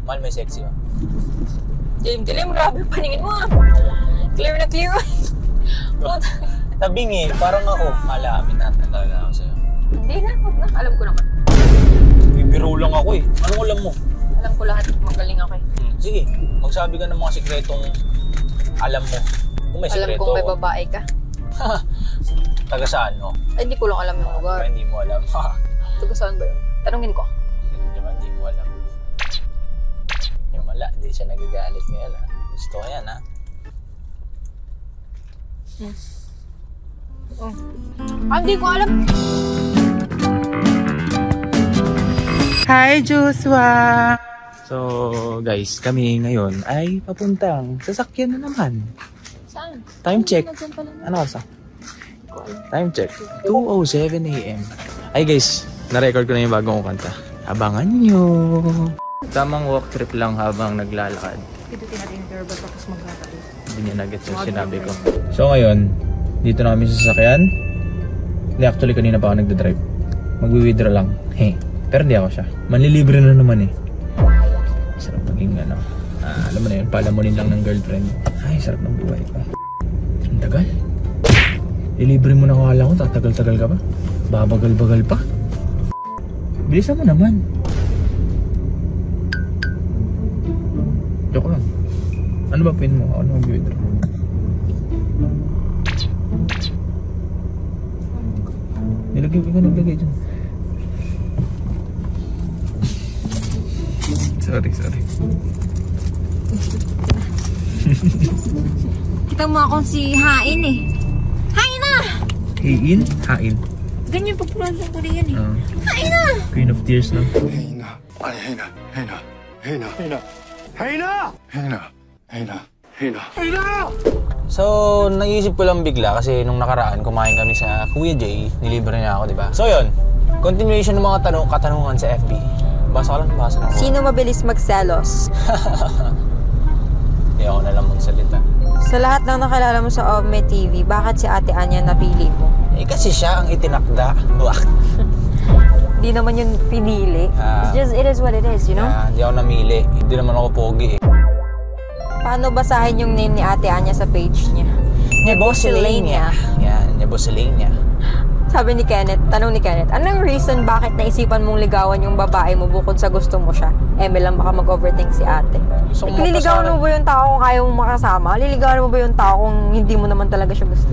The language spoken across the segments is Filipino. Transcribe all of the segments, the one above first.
Mahal, may sexy oh. Dilim, grabe yung paningin mo. Clear na clear. Tabing eh, parang ako. Alamin natin talaga ako sa'yo. Hindi na, huwag na. Alam ko naman. Bibiro lang ako eh. Anong alam mo? Alam ko lahat. Magaling ako eh. Sige, magsabi ka ng mga sikretong alam mo. Kung may sikreto. Alam kong may babae ka. Taga saan no? Ay, hindi ko lang alam yung lugar. Hindi mo alam. Taga saan ba yun? Tanungin ko. Hindi mo alam. Yung wala, di siya nagagalit ngayon ha. Gusto ko yan ha. Hindi ko alam. Hi Joshua! So guys, kami ngayon ay papuntang sasakyan na naman. Saan? Time check. Ano oras? Time check. 2:07 AM. Ay guys, na-record ko na yung bagong kanta. Abangan nyo! Tamang walk trip lang habang naglalakad. Pidutin natin yung turbo tapos magkakalit. Hindi niya nag-gets yung sinabi ko. So ngayon, dito na kami sa sasakyan. Hindi, actually kanina pa ako nagdadrive. Magwi-withdraw lang. Pero hindi ako siya. Manlilibre na naman eh. Sarap maging ano. Alam mo na yun, palamunin lang ng girlfriend. Ay, sarap ng buhay pa. Ang tagal. Ilibre mo na kala ko, tatagal-tagal ka pa. Babagal-bagal pa. Bilisan mo naman. Joke lang. Ano ba pin mo? Ano mag-withdraw? Nilagay ko naglagay dyan. Sorry. Kita mo akong si Hain eh. Hain na! Hain? Ganyan pag-pronounce ng Korean eh. Hain na! Queen of Tears na. So, naisip ko lang bigla kasi nung nakaraan kumain kami sa Kuya Jay, nilibre niya ako, di ba? So, yun. Continuation ng mga katanungan sa FB. Basa ka lang. Sino mabilis magselos? Hindi ako nalang magsalita. Sa lahat ng nakilala mo sa Ome TV, bakit si Ate Anya napili mo? Eh, kasi siya ang itinakda. Hindi naman yun pinili. It is what it is, you know? Hindi ako namili. Hindi naman ako pogi eh. Paano basahin yung name ni Ate Anya sa page niya? Nebosilania. Yan, Nebosilania. Sabi ni Kenneth, tanong ni Kenneth, anong reason bakit naisipan mong ligawan yung babae mo bukod sa gusto mo siya? Lang baka mag-overthink si ate. Liligawan mo ba yung tao kung ayaw mong makasama? Liligawan mo ba yung tao kung hindi mo naman talaga siya gusto?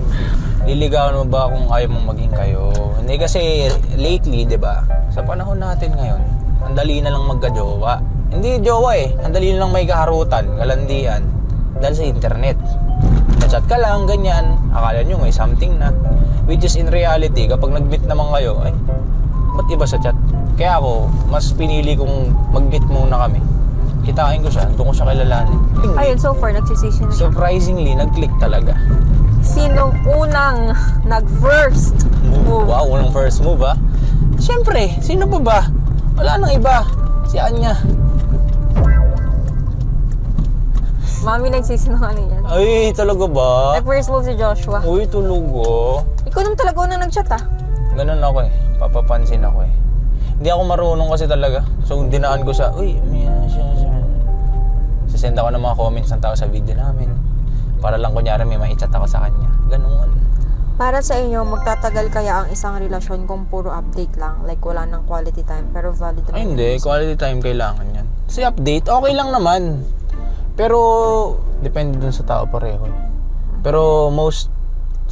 Liligawan mo ba kung ayaw mong maging kayo? Hindi kasi lately, di ba? Sa panahon natin ngayon, ang dali na lang magka-jowa. Hindi jowa eh. Ang dali na lang may kaharutan, kalandian. Dahil sa internet. Chat ka lang, ganyan. Akala nyo may something na. Which is in reality, kapag nag-meet naman kayo, ay, ba't iba sa chat? Kaya ako, mas pinili kong mag-meet muna kami. Kitain ko siya, doon ko siya kilalanin. Ayun, so far, nagsisession na siya. Surprisingly, nag-click talaga. Sinong unang nag-first move? Wow, unang first move ha? Siyempre, sino pa ba? Wala nang iba. Si Anya. Mami nagsisinungaling yan. Ay, talaga ba? Nag-first move si Joshua. Uy, tulugo. Ikaw naman talaga unang nag-chat ah. Ganun ako eh. Papapansin ako eh. Hindi ako marunong kasi talaga. So, dinaan ko sa, uy, siya. Sasend ako ng mga comments ng tao sa video namin. Para lang kunyari may ma-chat ako sa kanya. Ganun. Para sa inyo, magtatagal kaya ang isang relasyon kung puro update lang? Like wala nang quality time pero valid naman? Ay, hindi. Quality time kailangan yan. Kasi update, okay lang naman. Pero, depende dun sa tao pareho. Pero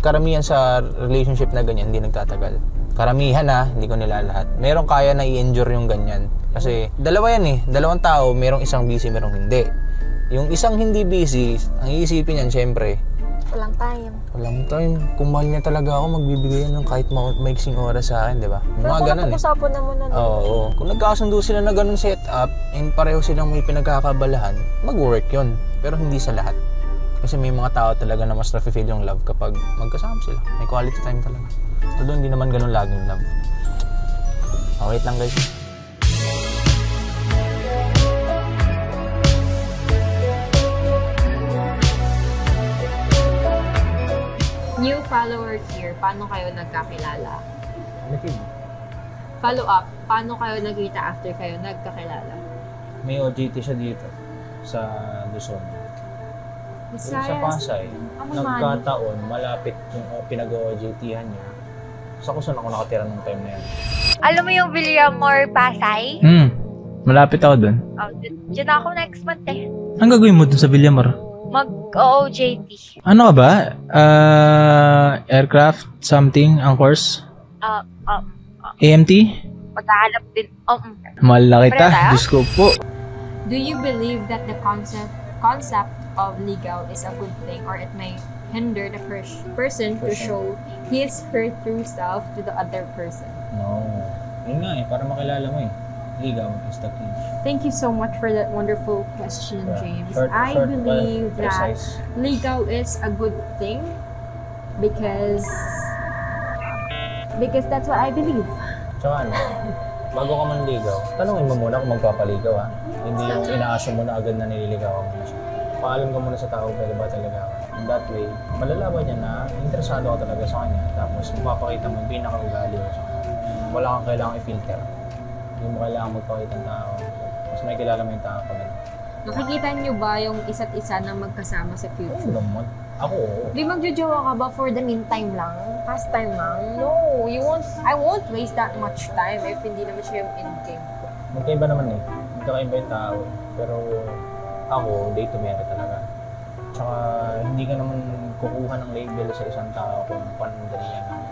karamihan sa relationship na ganyan, hindi nagtatagal. Karamihan hindi ko nilalahat. Merong kaya na i-endure yung ganyan. Kasi, dalawa yan eh. Dalawang tao, merong isang busy, merong hindi. Yung isang hindi busy, ang iisipin yan, syempre, walang time. Kung mahal niya talaga ako, magbibigay yan ng kahit maiksing oras sa akin, di ba? Mga ganun eh. Usapan naman na. Oo. Kung nagkasundo sila na ganun setup, and pareho silang may pinagkakabalahan, mag-work yun. Pero hindi sa lahat. Kasi may mga tao talaga na mas nafe-feel yung love kapag magkasama sila. May quality time talaga. Although hindi naman ganun laging love. Wait lang guys. New follower here, paano kayo nagkakilala? Follow up, paano kayo nagkita after kayo nagkakilala? may OJT siya dito sa Luzon. Yung sa Pasay, nagkataon, malapit yung pinag-OJT-han niya. Sa Quezon ako nakatira nung time na yan. Alam mo yung Villamor, Pasay? Malapit ako dun. Oh, dyan ako next month eh. Ang gagawin mo dun sa Villamor? Mag-OJT. Ano ka ba? Aircraft something ang course? AMT? Maghahanap din. Mahal na kita. Pareho tayo? Diyos ko po. Do you believe that the concept of ligaw is a good thing or it may hinder the person to show his her true self to the other person? No. Yun nga para makilala mo eh. Ligaw is the key. Thank you so much for that wonderful question, James. Short, I believe that precise. ligaw is a good thing because that's what I believe. Tsaka ano, bago ka manligaw, tanungin mo muna kung magpapaligaw ha. Hindi yung ina-assume mo na agad na nililigawan mo na siya. Paalam ka muna sa tao, pwede ba talaga ako? In that way, malalaman niya na interesado ka talaga sa kanya. Tapos mapapakita mo yung pinaka-ugali mo sa kanya. Wala kang kailangang i-filter. Hindi mo kailangan magpakita ng tao. Mas may kilala mo yung tao pag ano. Nakikita niyo ba yung isa't isa na magkasama sa future? Naman. Ako, oo. Di magjojowa ka ba for the meantime lang? Pastime lang? No, I won't waste that much time if hindi naman siya yung endgame ko. Magkaiba naman eh. Magkaiba yung tao eh. Pero ako, day to merit talaga. Tsaka hindi ka naman kukuha ng label sa isang tao kung panandalian lang.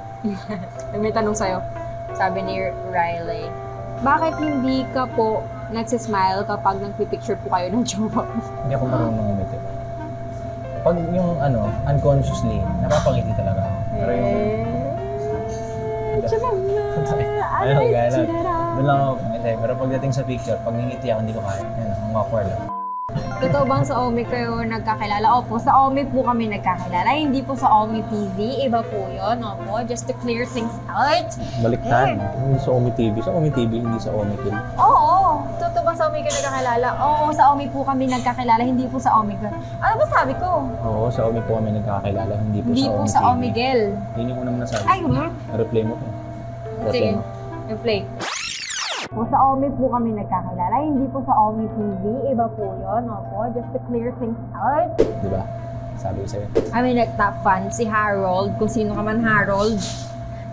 May tanong sa'yo. Sabi ni Riley, bakit hindi ka po nagsismile kapag nagpipicture po kayo ng jowa mo? Hindi ako marunong umiti. Pag yung unconsciously, napapangiti talaga ako. Pero yung... Ayaw, gaya lang. Doon lang ako, hindi. Pero pagdating sa picture, pag ngingiti ako, hindi ko kaya. Yan, ang awkward lang. Totoo bang sa Omi kayo nagkakilala? Opo, sa Omi po kami nagkakilala. Hindi po sa Omi TV. Iba po yun. Opo, just to clear things out. Baliktad. Hindi sa Omi TV. Sa Omi TV, hindi sa Omi Kill. Oo. Totoo bang sa Omi kayo nagkakilala? Oo, sa Omi po kami nagkakilala. Hindi po sa Omi Girl. Ano ba sabi ko? Oo, sa Omi po kami nagkakilala. Hindi po Hindi sa po Omi sa TV. Omi Girl. Hindi ko naman nasabi. Ay, Replay mo po. sige. Yung play. Po sa Omi po kami nagkakilala. Hindi po sa Omi TV. Iba po yun. Opo, just to clear things out. Diba? Sabi ko sa'yo. Kami nag-top fan si Harold. Kung sino ka man Harold,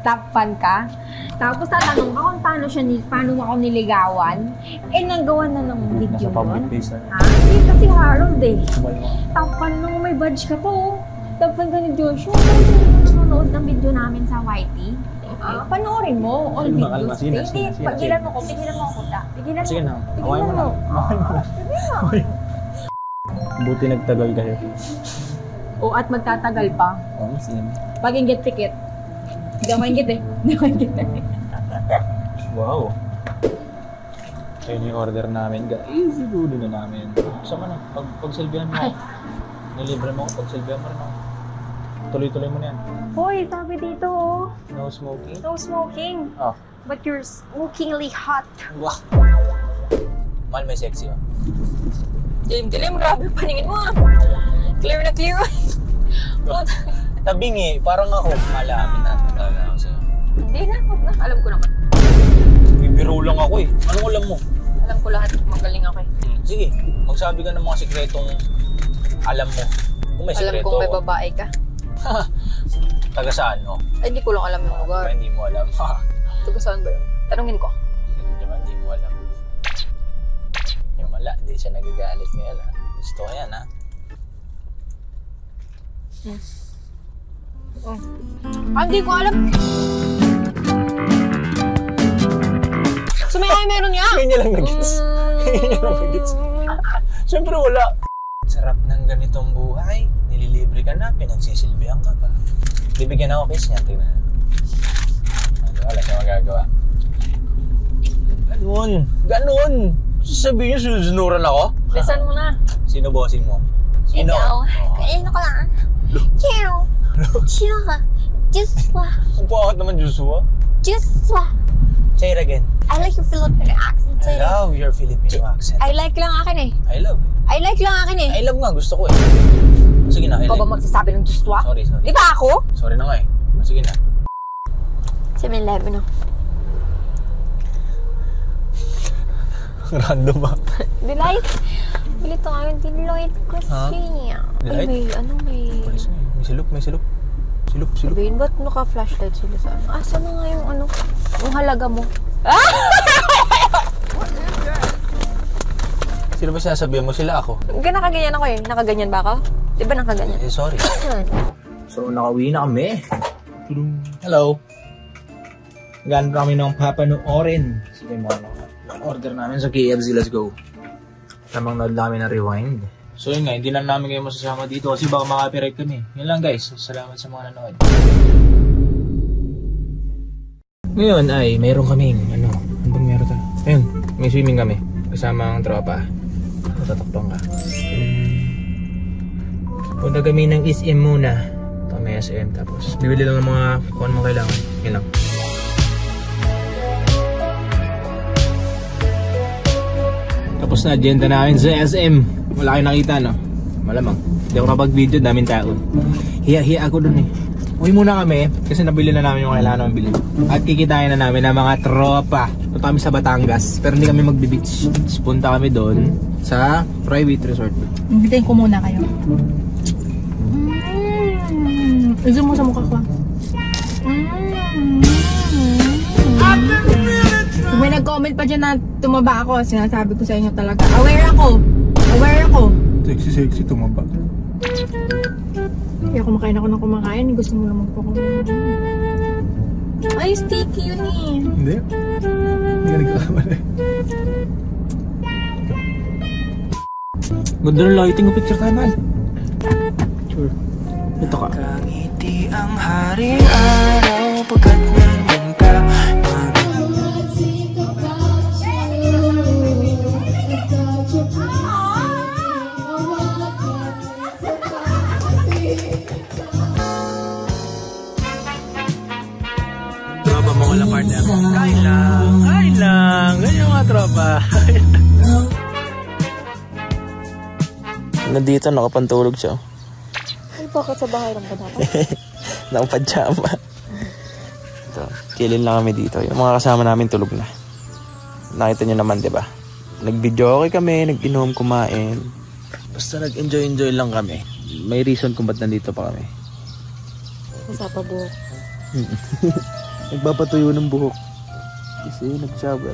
top fan ka. Tapos tatanong ka kung paano mo ako niligawan. Eh, nagawa na ng video Nasa public yun. place na. Ha? Hindi kasi Harold eh. Sumal mo. Top fan nung may badge ka po. Top fan ka ni Joshua. Pero sino nanonood ng video namin sa YT? Panoorin mo. All Sino, videos. Alma? Hindi, pigilan mo ko. Pigilan mo ako. Pigilan mo. Sige na. Pigilan Awayin mo na. Awayin mo na. Buti nagtagal kayo. O at magtatagal pa. Oo, sige. Pag inggit pikit. Hindi ako inggit eh. Hindi ako inggit eh. Wow. So yun yung order namin. Easy dulo na namin. Sama na. Pag-silbihan mo ako. Nilibre mo ako. Pag-silbihan mo rin ako. Tuloy-tuloy mo na yan. Hoy, sabi dito oh. No smoking? No smoking. Oh. But you're smokingly hot. Wah. Mahal may sexy oh. Dilim-dilim, grabe paningin mo ah. Clear na clear. Tabingi, parang ako. Malamin na talaga ako sa'yo. Hindi na, huwag na. Alam ko naman. Bibiro lang ako eh. Anong alam mo? Alam ko lahat. Magaling ako eh. Sige, magsabi ka ng mga sikretong alam mo. Kung may Alam sikreto kong may ako. babae ka. Taga saan, no? Ay, hindi ko lang alam yung lugar. Hindi mo alam. Taga saan ba yun? Tanungin ko. Hindi mo alam. Yung wala, hindi siya nagagalit ngayon ha. Gusto ko yan ha. Hindi ko alam. Sumayay meron niya. Ngayon niya lang nag-gets. Ngayon niya lang nag-gets. Siyempre wala. Sarap ng ganitong buhay. Nililibre ka na, pinagsisilbihan ka pa. Bibigyan ako kiss niya, tingnan. Wala siya magagawa. Ganun. Sabihin niyo, susunuran ako? Lisan mo na. Sino bossing mo? Sino? Ikaw. Oh. Kaino ko lang. Ciao. Sino ka? Joshua. Ang pangit naman, Joshua. Joshua. Say it again. I like your Filipino accent. I love your Filipino accent. I like lang akin eh. I love it. I like lang akin eh. I love nga, gusto ko eh. Sige na, I Ikaw like. ba magsasabi ng Joshua? Sorry. Di ba ako? Sorry na nga eh. Sige na. 7-Eleven, no? Random ba? Delight. Pilit ako yung Delight kasi. Delight? Ay, may... May silop. Silop. Sabihin, ba't naka-flashlight sila sa ano? Saan na nga yung halaga mo? Sino ba sinasabihan mo? Sila ako? Nakaganyan ako eh. Nakaganyan ba ako? Di ba nakaganyan? Sorry. So, nakauwi na kami. Hello. Naghanap kami ng papanoorin. Sige mo, order namin sa KFC. Let's go. Tamang nood namin na Rewind. So yun nga, hindi na namin kayo masasama dito kasi baka makapiright kami. Yun lang guys. Salamat sa mga nanood. Ngayon ay mayroon kaming ano bang meron tayo? Ayun, may swimming kami. Kasama ang tropa. Tatakpang ka. Punta kami ng SM muna. Ito may SM tapos bibili lang ng mga kung ano mo kailangan. Yun lang. Tapos na agenda namin sa SM. Wala kayo nakita, no? Malamang. Hindi ako nakapag-video, daming tao. Hiya ako dun eh. Uwi muna kami kasi nabili na namin yung kailangan namin bilhin. At kikitain na namin ng mga tropa. Punta kami sa Batangas, pero hindi kami magbe-beach. Punta kami doon sa private resort. Imbitin ko muna kayo. Zoom mo sa mukha ko. May nag-comment pa dyan na tumaba ako. Sinasabi ko sa inyo talaga. Aware ako. Sexy, tumaba. Kaya kumakain ako ng kumakain. Gusto mo naman po ako. Ay, sticky yun eh. Hindi ka nagkakamali. Ganda ng lighting o picture tayo, man. Sure. Ito ka. Kangiti ang haring araw pagkat nandun ka. Tropa mo wala partner. Kain lang. Ganyan mga tropa. Nandito, nakapantulog siya. Ay, bakit sa bahay lang ba dapat? Nakapadyama. Ito, chillin lang kami dito. Yung mga kasama namin tulog na. Nakita nyo naman, di ba? Nag-video okay kami, nag-inom, kumain. Basta nag-enjoy lang kami. May reason kung ba't nandito pa kami. Masapa buhok. Nagpapatuyo ng buhok. Kasi nag-shower.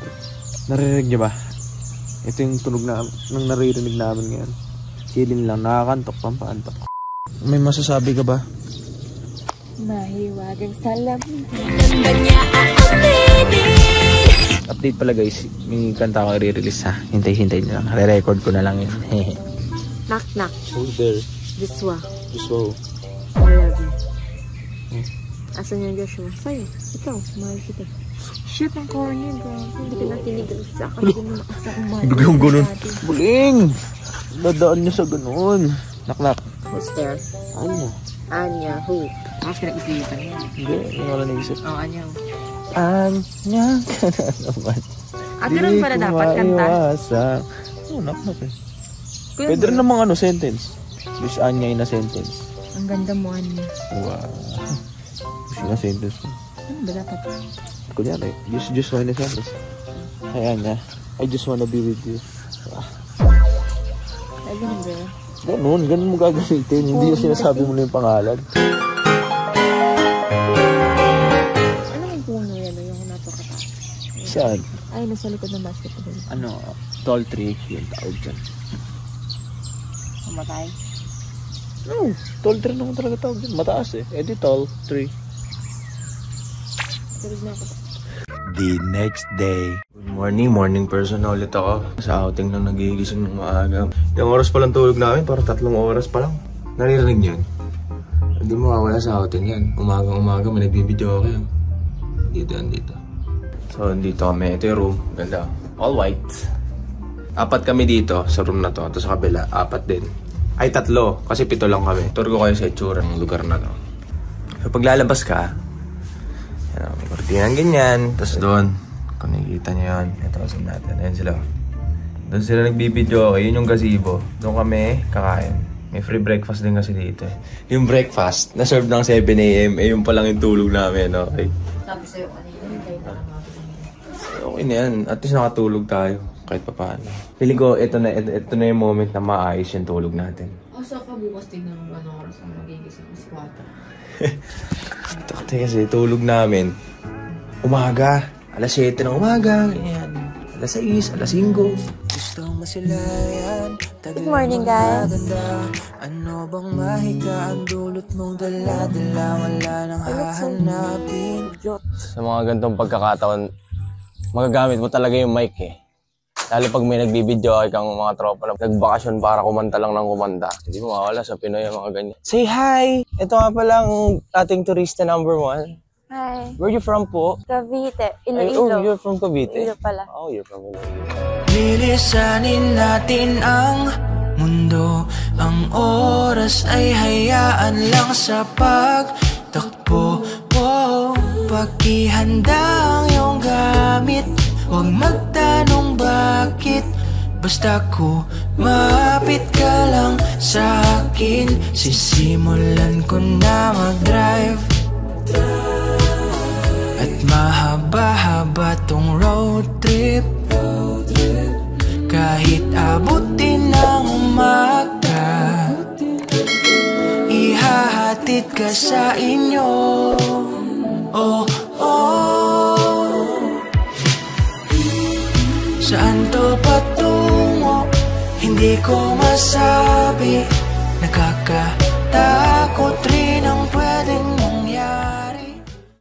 Naririnig nyo ba? Ito yung tunog na nang naririnig namin ngayon. Chillin lang, nakakantok, pampaantok. May masasabi ka ba? Mahiwagang salam. Update pala guys, may kanta ko i-release ha. Hintay nyo lang. Re-record ko na lang yun. Knock knock. Who's there? Joshua. Joshua. I love you. Asan yung Joshua? Sa'yo. Ikaw, mahal kita. Shit, ang corny, bro. Hindi ka na tinigal sa akin. Hindi mo nakasakang mahal. Biglang ganun. Buling! Dadaan niya sa ganun. Knock. Who's there? Anya. Anya, who? Tapos kinag-isipan niya. Hindi, hindi wala naisip. Oo, Anya. Anya ka na naman. Ganun pala dapat kanta. Oo, knock eh. Pwede rin namang sentence. Wish Anya in a sentence. Ang ganda mo, Anya. Wow. Wish in a sentence. Ano ba dapat? Kunyari, just one in a sentence. Hi Anya, I just wanna be with you. Ay, ganun ba? Ganun mo gagamitin. Hindi yung sinasabi mo na yung pangalan. Ano yung puno yan? Yung napakataas? Saan? Ay, nasa likod ng basketball. Tall tree yung tawag dyan. Mamatay? No, tall tree naman talaga tawag dyan. Mataas eh. Eh di tall tree. Tulog na ako. The next day. Good morning person ulit ako. Sa outing lang nagigising ng maaga. Yung oras pa lang tulog namin, parang 3 oras pa lang. Naririnig niyo yun? Hindi mo mawala sa outing yan. Umaga may nagbibideo kayo. Dito. So, dito kami. Ito yung room. Ganda. All white. 4 kami dito sa room na to. Ito sa kabila, 4 din. Ay, 3. Kasi 7 lang kami. Tour ko kayo sa itsura ng lugar na to. So, paglalabas ka, may kortinang ganyan. Tapos doon, kung nakikita nyo yun, ito kasi natin. Ayan sila. Doon sila nagbibideo. Okay, yun yung gazebo. Doon kami kakain. May free breakfast din kasi dito eh. Yung breakfast, na-serve ng 7 AM. Eh, yung palang yung tulog namin, okay? Sabi sa'yo, kanina, hintay na lang ako. Okay na yan. At least nakatulog tayo. Kahit pa paano. Feeling ko, ito na yung moment na maayos yung tulog natin. Asa ka bukas tignan mo anong oras ang magigising is 4. Ito kasi tulog namin. Umaga. Alas 7 ng umaga. Ganyan. Alas 6, alas 5. Good morning, guys. Ano bang mahika ang dulot mong dala-dala, wala nang hahanapin. Sa mga ganitong pagkakataon, magagamit mo talaga yung mic eh. Lalo pag may nagbibideo kang mga tropa na nagbakasyon para kumanta lang ng kumanta. Hindi mo mawala sa Pinoy ang mga ganyan. Say hi! Ito nga pala ang ating turista number 1. Hi. Where you from po? Cavite. Ay, oh, you're from Cavite? Iloilo pala. Oh, you're from Iloilo. Lilisanin natin ang mundo. Ang oras ay hayaan lang sa pagtakbo. Pakihanda ang iyong gamit. Huwag magtanong bakit. Basta kumapit ka lang sa akin. Sisimulan ko na mag-drive. At mahaba-haba tong road trip. Kahit abutin ng umaga, ihahatid ka sa inyo. Oh, oh. Saan to patungo? Hindi ko masabi. Nakakatakot rin ang pwedeng